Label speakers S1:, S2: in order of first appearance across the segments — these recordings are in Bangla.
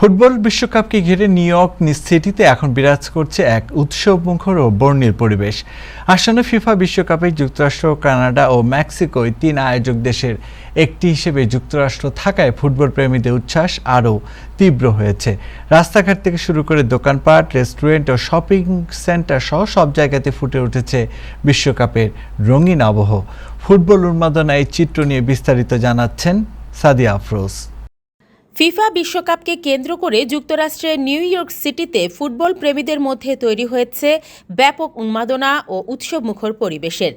S1: ফুটবল বিশ্বকাপকে ঘিরে নিউ ইয়র্ক সিটিতে এখন বিরাজ করছে এক উৎসবমুখর ও বর্ণিল পরিবেশ। আসন্ন ফিফা বিশ্বকাপে যুক্তরাষ্ট্র, কানাডা ও মেক্সিকো এই তিন আয়োজক দেশের একটি হিসেবে যুক্তরাষ্ট্র থাকায় ফুটবল প্রেমীদের উচ্ছ্বাস আরও তীব্র হয়েছে। রাস্তাঘাট থেকে শুরু করে দোকানপাট, রেস্টুরেন্ট ও শপিং সেন্টার সহ সব জায়গাতে ফুটে উঠেছে বিশ্বকাপের রঙিন আবহ। ফুটবল উন্মাদনা এই চিত্র নিয়ে বিস্তারিত জানাচ্ছেন সাদিয়া আফরোজ।
S2: ফিফা বিশ্বকাপকে কেন্দ্র করে যুক্তরাষ্ট্রের নিউ ইয়র্ক সিটিতে ফুটবল প্রেমীদের মধ্যে তৈরি হয়েছে ব্যাপক উন্মাদনা ও উৎসবমুখর পরিবেশের।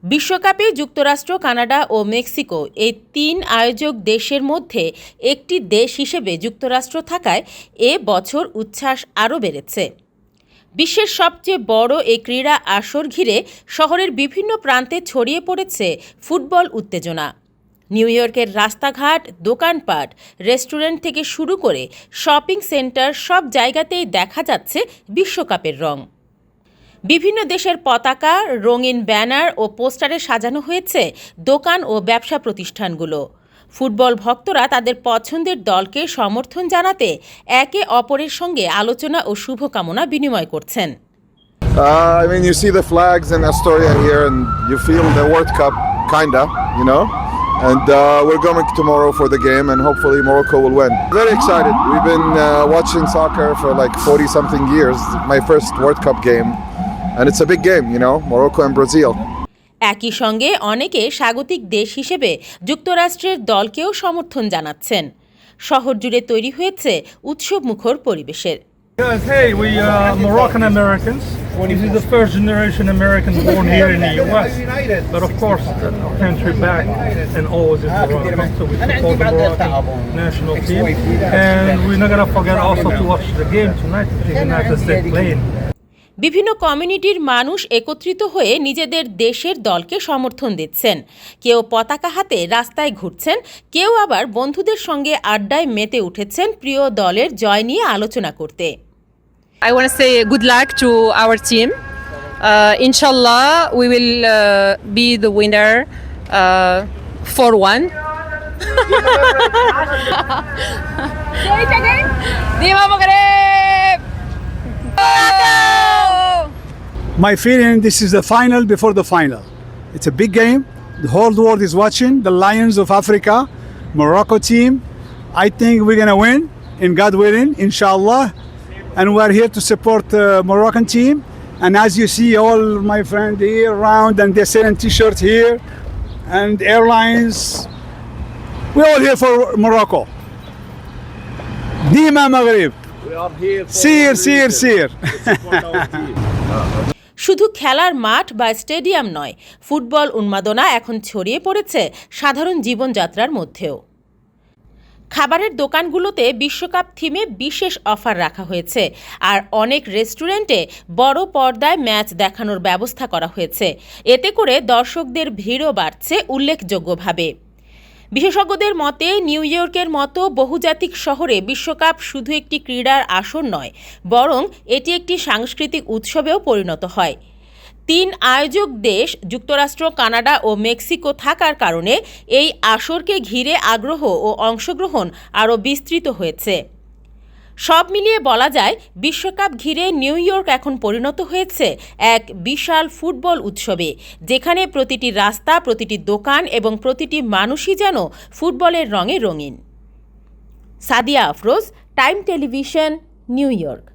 S2: বিশ্বকাপে যুক্তরাষ্ট্র, কানাডা ও মেক্সিকো এই তিন আয়োজক দেশের মধ্যে একটি দেশ হিসেবে যুক্তরাষ্ট্র থাকায় এ বছর উচ্ছ্বাস আরও বেড়েছে। বিশ্বের সবচেয়ে বড় এই ক্রীড়া আসর ঘিরে শহরের বিভিন্ন প্রান্তে ছড়িয়ে পড়েছে ফুটবল উত্তেজনা। নিউ ইয়র্কের রাস্তাঘাট, দোকানপাট, রেস্টুরেন্ট থেকে শুরু করে শপিং সেন্টার সব জায়গাতেই দেখা যাচ্ছে বিশ্বকাপের রং। বিভিন্ন দেশের পতাকা, রঙিন ব্যানার ও পোস্টারে সাজানো হয়েছে দোকান ও ব্যবসা প্রতিষ্ঠানগুলো। ফুটবল ভক্তরা তাদের পছন্দের দলকে সমর্থন জানাতে একে অপরের সঙ্গে আলোচনা ও শুভকামনা বিনিময় করছেন।
S3: I mean, you see the flags in Astoria here, and you feel the World Cup, kinda, you know. And we're going tomorrow for the game, and hopefully Morocco will win. Very excited. We've been watching soccer for like 40-something years. My first World Cup game, and it's a big game, you know, Morocco and Brazil.
S2: একই সঙ্গে অনেকে স্বাগতিক দেশ হিসেবে যুক্তরাষ্ট্রের দলকেও সমর্থন জানাচ্ছেন। শহর জুড়ে তৈরি হয়েছে উৎসবমুখর পরিবেশের।
S4: Guys, hey, we are Moroccan Americans. This is the first generation American born here in the US. But of course, our country back and always is Morocco. So we support the Moroccan national team. And we're not going to forget also to watch the game tonight, the United States playing.
S2: বিভিন্ন কমিউনিটির মানুষ একত্রিত হয়ে নিজেদের দেশের দলকে সমর্থন দিচ্ছেন। কেউ পতাকা হাতে রাস্তায় ঘুরছেন, কেউ আবার বন্ধুদের সঙ্গে আড্ডায় মেতে উঠেছেন প্রিয় দলের জয় নিয়ে আলোচনা করতে।
S5: I want to say good luck to our team. Inshallah, we will be the winner 4-1. Say it again. Viva Maghreb!
S6: My feeling, this is the final before the final. It's a big game. The whole world is watching. The Lions of Africa, Morocco team. I think we're going to win, in God willing, inshallah. And we're here to support the Moroccan team. And as you see, all my friends here around, and they're selling t-shirts here, and airlines. We're all here for Morocco. Dima Maghreb.
S3: We are here for
S6: Sir.
S2: শুধু খেলার মাঠ বা স্টেডিয়াম নয়, ফুটবল উন্মাদনা এখন ছড়িয়ে পড়েছে সাধারণ জীবনযাত্রার মধ্যেও। খাবারের দোকানগুলোতে বিশ্বকাপ থিমে বিশেষ অফার রাখা হয়েছে, আর অনেক রেস্টুরেন্টে বড় পর্দায় ম্যাচ দেখানোর ব্যবস্থা করা হয়েছে। এতে করে দর্শকদের ভিড়ও বাড়ছে উল্লেখযোগ্যভাবে। বিশেষজ্ঞদের মতে নিউ ইয়র্কের মতো বহুজাতিক শহরে বিশ্বকাপ শুধু একটি ক্রীড়ার আসর নয়, বরং এটি একটি সাংস্কৃতিক উৎসবেও পরিণত হয়। তিন আয়োজক দেশ যুক্তরাষ্ট্র, কানাডা ও মেক্সিকো থাকার কারণে এই আসরকে ঘিরে আগ্রহ ও অংশগ্রহণ আরও বিস্তৃত হয়েছে। সব মিলিয়ে বলা যায়, বিশ্বকাপ ঘিরে নিউ ইয়র্ক এখন পরিণত হয়েছে এক বিশাল ফুটবল উৎসবে, যেখানে প্রতিটি রাস্তা, প্রতিটি দোকান এবং প্রতিটি মানুষই যেন ফুটবলের রঙে রঙিন। Sadia Afroz, time television, new York.